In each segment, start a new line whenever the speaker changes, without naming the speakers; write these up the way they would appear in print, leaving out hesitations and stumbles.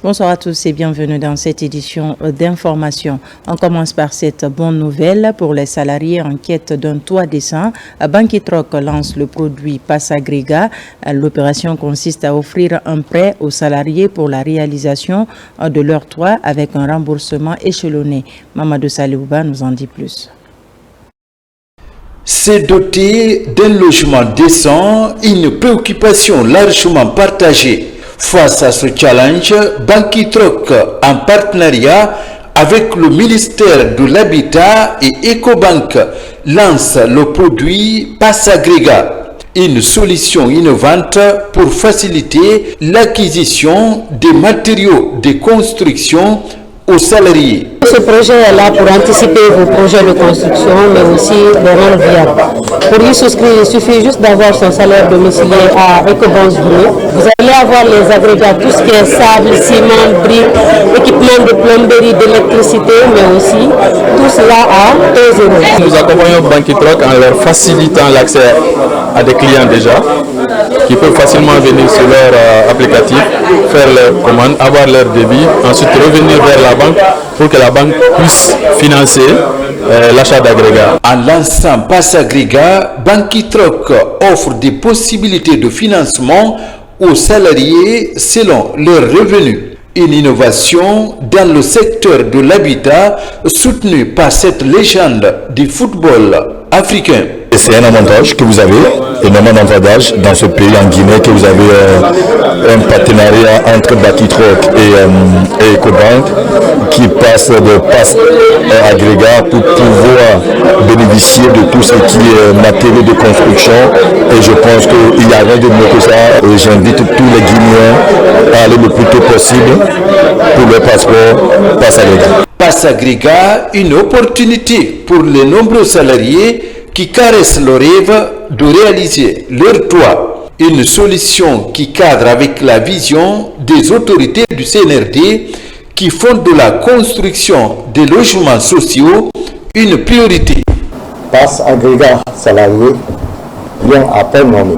Bonsoir à tous et bienvenue dans cette édition d'information. On commence par cette bonne nouvelle pour les salariés en quête d'un toit décent. Banquitroc lance le produit Pass Agrégat. L'opération consiste à offrir un prêt aux salariés pour la réalisation de leur toit avec un remboursement échelonné. Mamadou Saliouba nous en dit plus.
C'est doté d'un logement décent, une préoccupation largement partagée. Face à ce challenge, Banquitroc, en partenariat avec le ministère de l'Habitat et Ecobank, lance le produit Pass Agrégat, une solution innovante pour faciliter l'acquisition des matériaux de construction aux salariés.
Ce projet est là pour anticiper vos projets de construction, mais aussi les rendre viables. Pour y souscrire, il suffit juste d'avoir son salaire domicilié à Ecobank Group. Vous allez avoir les agrégats, tout ce qui est sable, ciment, briques, équipements de plomberie, d'électricité, mais aussi tout cela à taux zéro.
Nous accompagnons Banquitroc en leur facilitant l'accès à des clients déjà, qui peuvent facilement venir sur leur applicatif, faire leurs commandes, avoir leur débit, ensuite revenir vers la banque pour que la banque puisse financer l'achat d'agrégats.
En lançant Pass Agrégat, Banquitroc offre des possibilités de financement aux salariés selon leurs revenus. Une innovation dans le secteur de l'habitat soutenue par cette légende du football africain.
C'est un avantage que vous avez, énormément d'avantages dans ce pays en Guinée, que vous avez un partenariat entre Banquitroc et Ecobank qui passe de Pass Agrégat pour pouvoir bénéficier de tout ce qui est matériaux de construction. Et je pense qu'il n'y a rien de mieux que ça. Et j'invite tous les Guinéens à aller le plus tôt possible pour leur passeport Pass Agrégat.
Pass Agrégat, une opportunité pour les nombreux salariés qui caressent le rêve de réaliser leur toit. Une solution qui cadre avec la vision des autorités du CNRD qui font de la construction des logements sociaux une priorité.
Pass Agrégat salarié vient à peine nommé.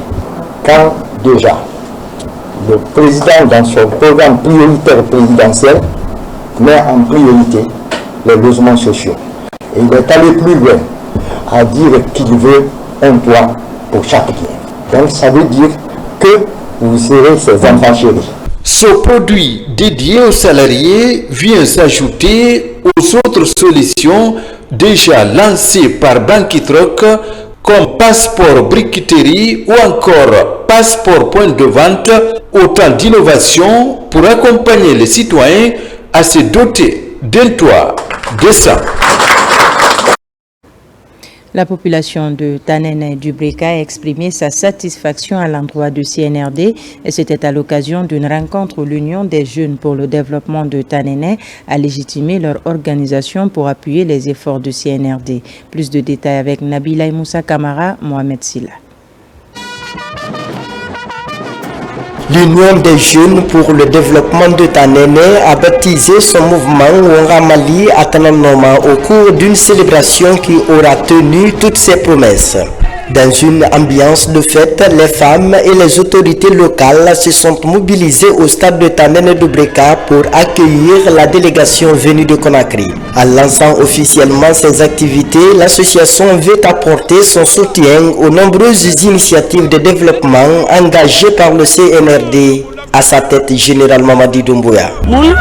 Quand déjà le président dans son programme prioritaire présidentiel met en priorité les logements sociaux. Et il est allé plus loin à dire qu'il veut un toit pour chaque bien. Donc ça veut dire que vous serez ses enfants chéris.
Ce produit dédié aux salariés vient s'ajouter aux autres solutions déjà lancées par Banquitroc comme passeport briqueterie ou encore passeport point de vente, autant d'innovations pour accompagner les citoyens à se doter d'un toit décent.
La population de Tanene du Breka a exprimé sa satisfaction à l'endroit du CNRD et c'était à l'occasion d'une rencontre où l'Union des jeunes pour le développement de Tanene a légitimé leur organisation pour appuyer les efforts du CNRD. Plus de détails avec Nabila Moussa Kamara, Mohamed Silla.
L'Union des jeunes pour le développement de Tanene a baptisé son mouvement Ouangamali à Tananoma au cours d'une célébration qui aura tenu toutes ses promesses. Dans une ambiance de fête, les femmes et les autorités locales se sont mobilisées au stade de Tanene de Breka pour accueillir la délégation venue de Conakry. En lançant officiellement ses activités, l'association veut apporter son soutien aux nombreuses initiatives de développement engagées par le CNRD, à sa tête général Mamadi Doumbouya.
Nous avons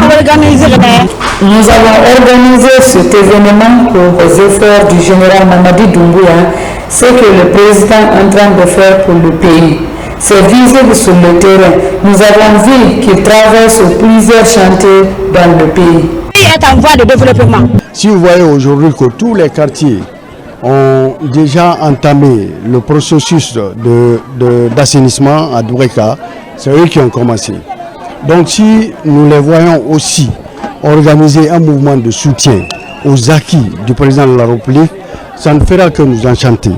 organisé cet événement pour les efforts du général Mamadi Doumbouya, ce que le président est en train de faire pour le pays. C'est visible sur le terrain. Nous avons vu qu'il travaille sur plusieurs chantiers dans le pays. Le pays est en voie de développement.
Si vous voyez aujourd'hui que tous les quartiers ont déjà entamé le processus d'assainissement à Doubreka, c'est eux qui ont commencé. Donc si nous les voyons aussi organiser un mouvement de soutien aux acquis du président de la République, ça ne fera que nous enchanter.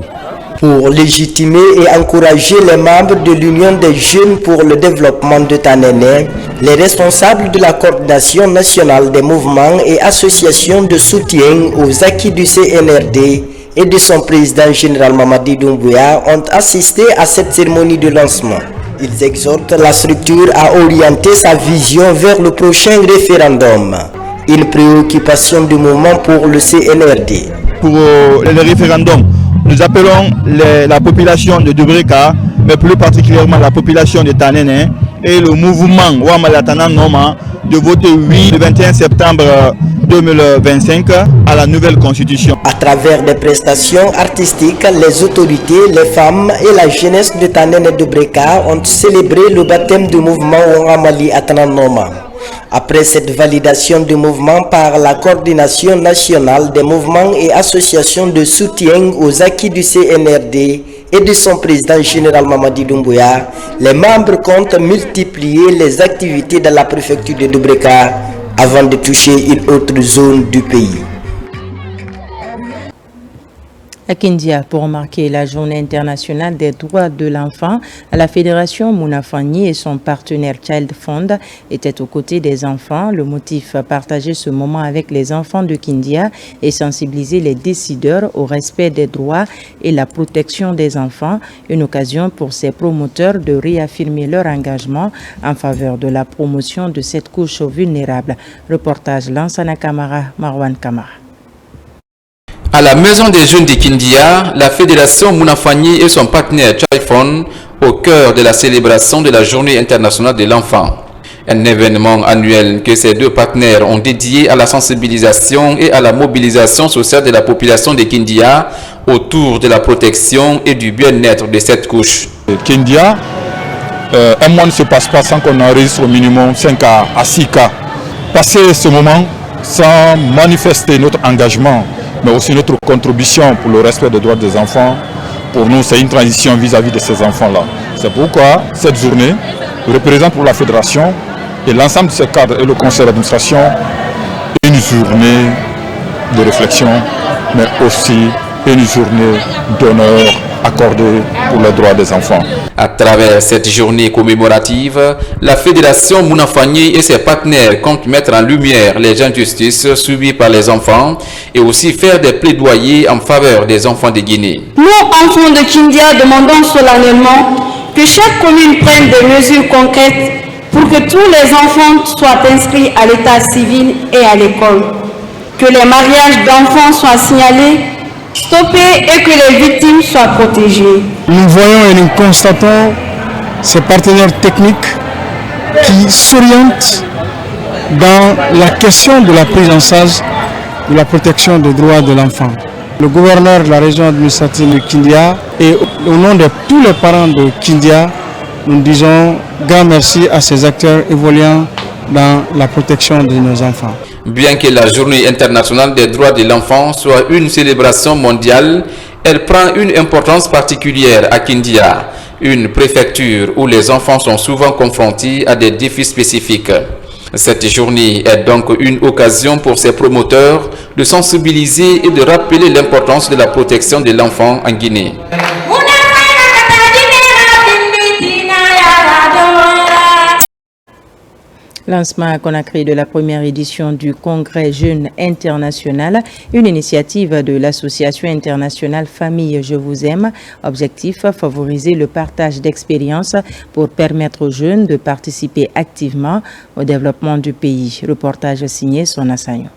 Pour légitimer et encourager les membres de l'Union des jeunes pour le développement de Tanene, les responsables de la coordination nationale des mouvements et associations de soutien aux acquis du CNRD et de son président général Mamadi Doumbouya ont assisté à cette cérémonie de lancement. Ils exhortent la structure à orienter sa vision vers le prochain référendum. Une préoccupation du moment pour le CNRD.
Pour le référendum, nous appelons la population de Dubreka, mais plus particulièrement la population de Tanene et le mouvement Wamalatana Noma de voter oui le 21 septembre 2025 à la nouvelle constitution.
À travers des prestations artistiques, les autorités, les femmes et la jeunesse de Tanene et de Dubreka ont célébré le baptême du mouvement Wangamali Atana Noma. Après cette validation du mouvement par la coordination nationale des mouvements et associations de soutien aux acquis du CNRD et de son président général Mamadi Doumbouya, les membres comptent multiplier les activités dans la préfecture de Dubreka avant de toucher une autre zone du pays.
À Kindia, pour marquer la Journée internationale des droits de l'enfant, la Fédération Mounafani et son partenaire Child Fund étaient aux côtés des enfants. Le motif, partager ce moment avec les enfants de Kindia et sensibiliser les décideurs au respect des droits et la protection des enfants. Une occasion pour ces promoteurs de réaffirmer leur engagement en faveur de la promotion de cette couche vulnérable. Reportage Lansana Kamara, Marwan Kamara.
À la Maison des Jeunes de Kindia, la Fédération Mounafani et son partenaire Child Fund au cœur de la célébration de la Journée internationale de l'enfant. Un événement annuel que ces deux partenaires ont dédié à la sensibilisation et à la mobilisation sociale de la population de Kindia autour de la protection et du bien-être de cette couche.
Kindia, un mois ne se passe pas sans qu'on enregistre au minimum 5 à 6 cas. Passer ce moment sans manifester notre engagement, mais aussi notre contribution pour le respect des droits des enfants, pour nous, c'est une transition vis-à-vis de ces enfants-là. C'est pourquoi cette journée représente pour la Fédération et l'ensemble de ces cadres et le conseil d'administration une journée de réflexion, mais aussi une journée d'honneur accordée pour les droits des enfants.
À travers cette journée commémorative, la Fédération Mounafani et ses partenaires comptent mettre en lumière les injustices subies par les enfants et aussi faire des plaidoyers en faveur des enfants de Guinée.
Nous, enfants de Kindia, demandons solennellement que chaque commune prenne des mesures concrètes pour que tous les enfants soient inscrits à l'état civil et à l'école, que les mariages d'enfants soient signalés, stoppés et que les victimes soient protégées.
Nous voyons et nous constatons ces partenaires techniques qui s'orientent dans la question de la prise en charge de la protection des droits de l'enfant. Le gouverneur de la région administrative de Kindia et au nom de tous les parents de Kindia, nous disons grand merci à ces acteurs évoluant dans la protection de nos enfants.
Bien que la Journée internationale des droits de l'enfant soit une célébration mondiale, elle prend une importance particulière à Kindia, une préfecture où les enfants sont souvent confrontés à des défis spécifiques. Cette journée est donc une occasion pour ces promoteurs de sensibiliser et de rappeler l'importance de la protection de l'enfant en Guinée.
Lancement à Conakry de la première édition du Congrès Jeunes International, une initiative de l'Association internationale Famille Je vous aime. Objectif, favoriser le partage d'expériences pour permettre aux jeunes de participer activement au développement du pays. Reportage signé Sona Sagnon.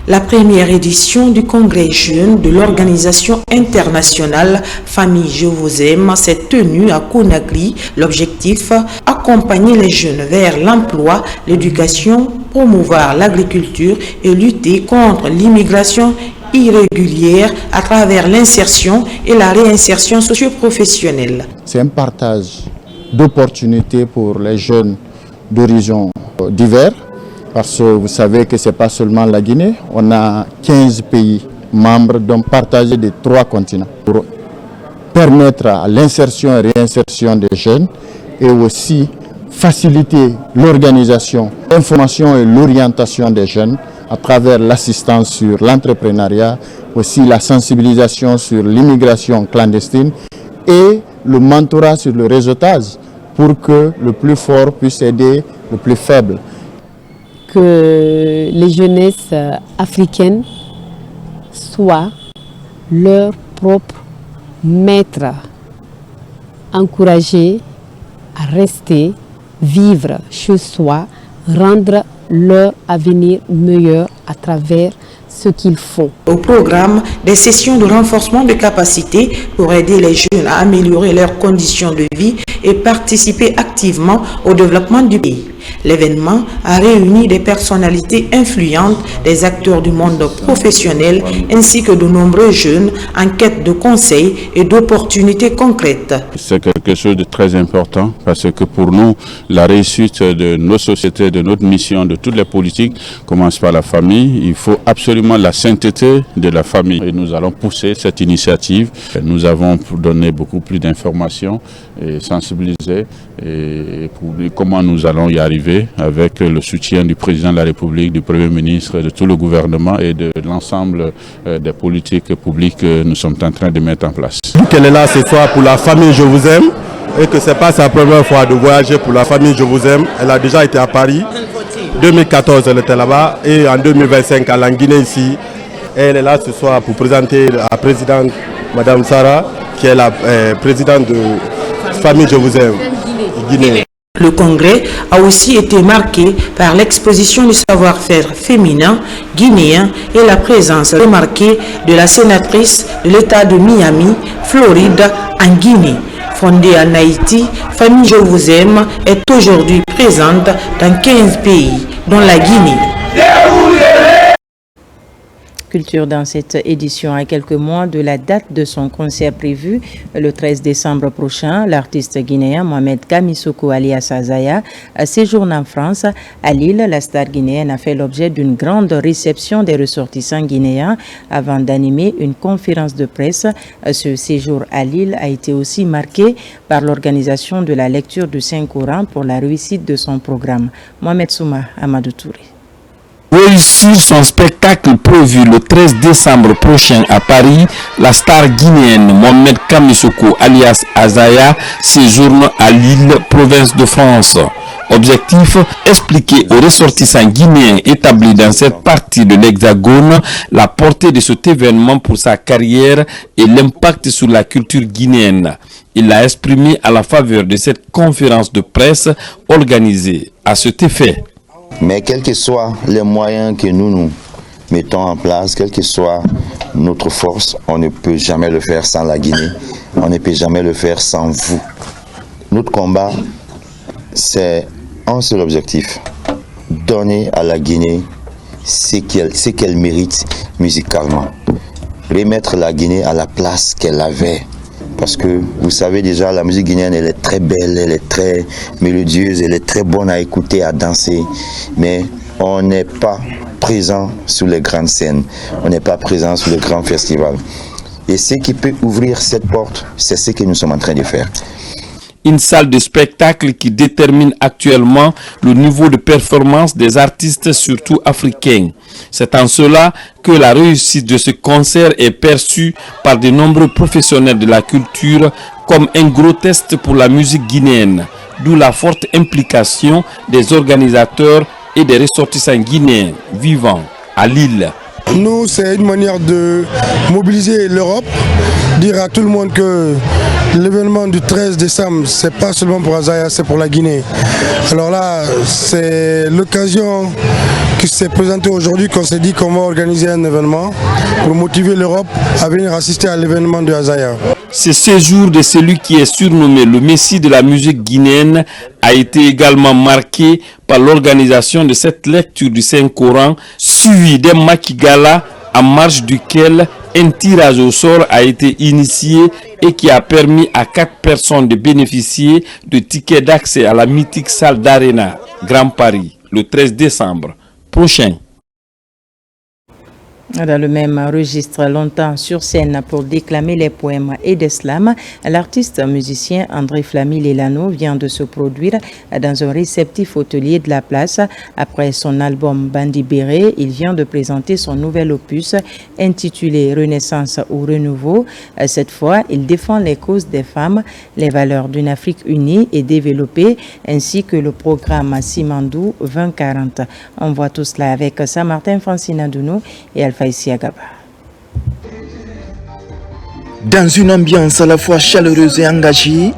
La première édition du Congrès Jeunes de l'Organisation internationale Famille Je vous aime s'est tenue à Conakry. L'objectif, accompagner les jeunes vers l'emploi, l'éducation, promouvoir l'agriculture et lutter contre l'immigration irrégulière à travers l'insertion et la réinsertion socio-professionnelle.
C'est un partage d'opportunités pour les jeunes d'horizons divers. Parce que vous savez que ce n'est pas seulement la Guinée, on a 15 pays membres donc partagés de 3 continents pour permettre à l'insertion et réinsertion des jeunes et aussi faciliter l'organisation, l'information et l'orientation des jeunes à travers l'assistance sur l'entrepreneuriat, aussi la sensibilisation sur l'immigration clandestine et le mentorat sur le réseautage pour que le plus fort puisse aider le plus faible.
Que les jeunesses africaines soient leurs propres maîtres encourager à rester, vivre chez soi, rendre leur avenir meilleur à travers ce qu'ils font.
Au programme, des sessions de renforcement de capacité pour aider les jeunes à améliorer leurs conditions de vie et participer activement au développement du pays. L'événement a réuni des personnalités influentes, des acteurs du monde professionnel ainsi que de nombreux jeunes en quête de conseils et d'opportunités concrètes.
C'est quelque chose de très important parce que pour nous, la réussite de nos sociétés, de notre mission, de toutes les politiques commence par la famille. Il faut absolument la sainteté de la famille et nous allons pousser cette initiative. Nous avons donné beaucoup plus d'informations et sensibiliser et pour comment nous allons y arriver avec le soutien du président de la République, du Premier ministre, de tout le gouvernement et de l'ensemble des politiques publiques que nous sommes en train de mettre en place.
Qu'elle est là ce soir pour la famille Je vous aime et que ce n'est pas sa première fois de voyager pour la famille Je vous aime. Elle a déjà été à Paris. 2014, elle était là-bas et en 2025, elle est en Guinée ici. Et elle est là ce soir pour présenter la présidente, Madame Sarah, qui est la présidente de famille Je vous aime, Guinée.
Le congrès a aussi été marqué par l'exposition du savoir-faire féminin guinéen et la présence remarquée de la sénatrice de l'État de Miami, Floride, en Guinée. Fondée en Haïti, Famille Je vous aime est aujourd'hui présente dans 15 pays, dont la Guinée.
Culture dans cette édition à quelques mois de la date de son concert prévu le 13 décembre prochain. L'artiste guinéen Mohamed Kamisoko alias Azaya séjourne en France. À Lille, la star guinéenne a fait l'objet d'une grande réception des ressortissants guinéens avant d'animer une conférence de presse. Ce séjour à Lille a été aussi marqué par l'organisation de la lecture du Saint-Coran pour la réussite de son programme. Mohamed Souma Amadou Touré.
Réussir son spectacle prévu le 13 décembre prochain à Paris, la star guinéenne Mohamed Kamisoko alias Azaya séjourne à Lille, province de France. Objectif, expliquer aux ressortissants guinéens établis dans cette partie de l'Hexagone la portée de cet événement pour sa carrière et l'impact sur la culture guinéenne. Il l'a exprimé à la faveur de cette conférence de presse organisée à cet effet.
Mais quels que soient les moyens que nous mettons en place, quelle que soit notre force, on ne peut jamais le faire sans la Guinée. On ne peut jamais le faire sans vous. Notre combat, c'est un seul objectif. Donner à la Guinée ce qu'elle mérite musicalement. Remettre la Guinée à la place qu'elle avait. Parce que vous savez déjà, la musique guinéenne, elle est très belle, elle est très mélodieuse, elle est très bonne à écouter, à danser. Mais on n'est pas présent sur les grandes scènes, on n'est pas présent sur les grands festivals. Et ce qui peut ouvrir cette porte, c'est ce que nous sommes en train de faire.
Une salle de spectacle qui détermine actuellement le niveau de performance des artistes, surtout africains. C'est en cela que la réussite de ce concert est perçue par de nombreux professionnels de la culture comme un gros test pour la musique guinéenne, d'où la forte implication des organisateurs et des ressortissants guinéens vivant à Lille.
Nous, c'est une manière de mobiliser l'Europe, dire à tout le monde que l'événement du 13 décembre, c'est pas seulement pour Azaya, c'est pour la Guinée. Alors là, c'est l'occasion qui s'est présentée aujourd'hui qu'on s'est dit qu'on va organiser un événement pour motiver l'Europe à venir assister à l'événement de Azaya.
Ce séjour de celui qui est surnommé le Messie de la musique guinéenne a été également marqué par l'organisation de cette lecture du Saint-Coran suivie d'un makigala en marge duquel un tirage au sort a été initié et qui a permis à 4 personnes de bénéficier de tickets d'accès à la mythique salle d'Arena Grand Paris le 13 décembre prochain.
Dans le même registre, longtemps sur scène pour déclamer les poèmes et des slams, l'artiste musicien André Flamy Lelano vient de se produire dans un réceptif hôtelier de la place. Après son album Bandi Béré, il vient de présenter son nouvel opus intitulé Renaissance ou Renouveau. Cette fois, il défend les causes des femmes, les valeurs d'une Afrique unie et développée, ainsi que le programme Simandou 2040. On voit tout cela avec Saint-Martin Francine Dounou et Alpha Isiagaba.
Dans une ambiance à la fois chaleureuse et engagée,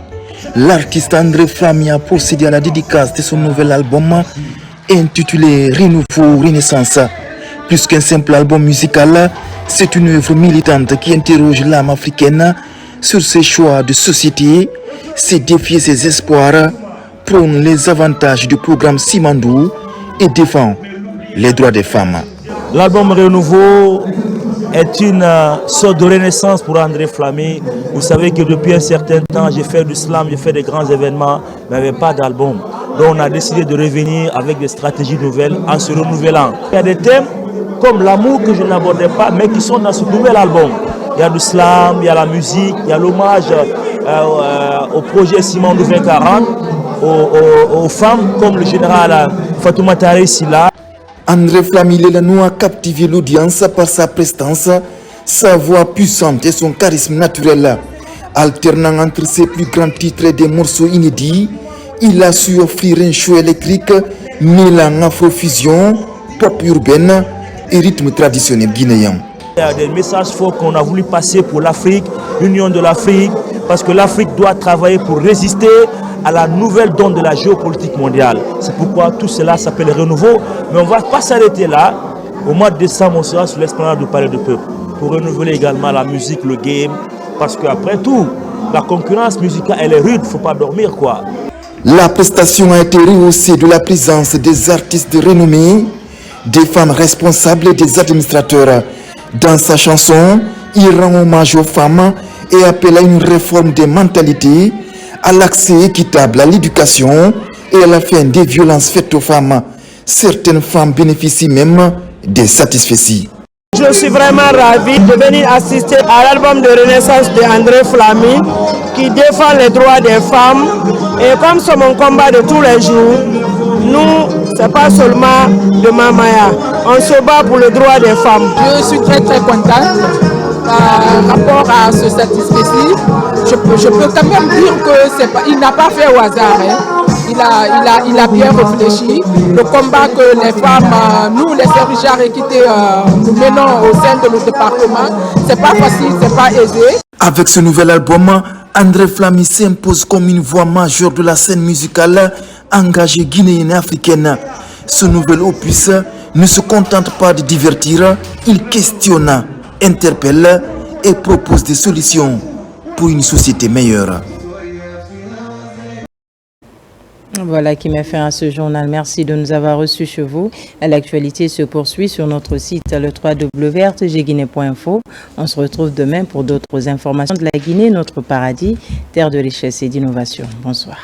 l'artiste André Flammy a procédé à la dédicace de son nouvel album intitulé Renouveau Renaissance. Plus qu'un simple album musical, c'est une œuvre militante qui interroge l'âme africaine sur ses choix de société, ses défis et ses espoirs, prône les avantages du programme Simandou et défend les droits des femmes.
L'album Renouveau est une sorte de renaissance pour André Flammy. Vous savez que depuis un certain temps, j'ai fait du slam, j'ai fait des grands événements, mais il n'y avait pas d'album. Donc on a décidé de revenir avec des stratégies nouvelles en se renouvelant. Il y a des thèmes comme l'amour que je n'abordais pas, mais qui sont dans ce nouvel album. Il y a du slam, il y a la musique, il y a l'hommage au projet Simandou 2040, aux femmes comme le général Fatoumata Silla.
André Flammy Lelano a captivé l'audience par sa prestance, sa voix puissante et son charisme naturel. Alternant entre ses plus grands titres et des morceaux inédits, il a su offrir un show électrique mêlant afrofusion, pop urbaine et rythme traditionnel guinéen.
Il y a des messages forts qu'on a voulu passer pour l'Afrique, l'Union de l'Afrique, parce que l'Afrique doit travailler pour résister à la nouvelle donne de la géopolitique mondiale. C'est pourquoi tout cela s'appelle Renouveau. Mais on ne va pas s'arrêter là. Au mois de décembre, on sera sur l'esplanade du Palais du Peuple pour renouveler également la musique, le game. Parce qu'après tout, la concurrence musicale, elle est rude, il ne faut pas dormir, quoi.
La prestation a été rehaussée de la présence des artistes de renommée, des femmes responsables et des administrateurs. Dans sa chanson, il rend hommage aux femmes et appelle à une réforme des mentalités, à l'accès équitable à l'éducation et à la fin des violences faites aux femmes. Certaines femmes bénéficient même des satisfecits.
Je suis vraiment ravi de venir assister à l'album de renaissance de André Flammy qui défend les droits des femmes. Et comme c'est mon combat de tous les jours, nous, ce n'est pas seulement de Mamaya, on se bat pour le droit des femmes.
Je suis très contente par rapport à ce satisfecit. Je peux quand même dire qu'il n'a pas fait au hasard. Hein. Il a bien réfléchi. Le combat que les femmes, nous les services équités, nous menons au sein de nos départements, c'est pas facile, c'est pas aisé.
Avec ce nouvel album, André Flammy s'impose comme une voix majeure de la scène musicale engagée guinéenne et africaine. Ce nouvel opus ne se contente pas de divertir, il questionne, interpelle et propose des solutions pour une société meilleure.
Voilà qui met fin à ce journal. Merci de nous avoir reçus chez vous. L'actualité se poursuit sur notre site le www.rtgguinée.info. On se retrouve demain pour d'autres informations de la Guinée, notre paradis, terre de richesse et d'innovation. Bonsoir.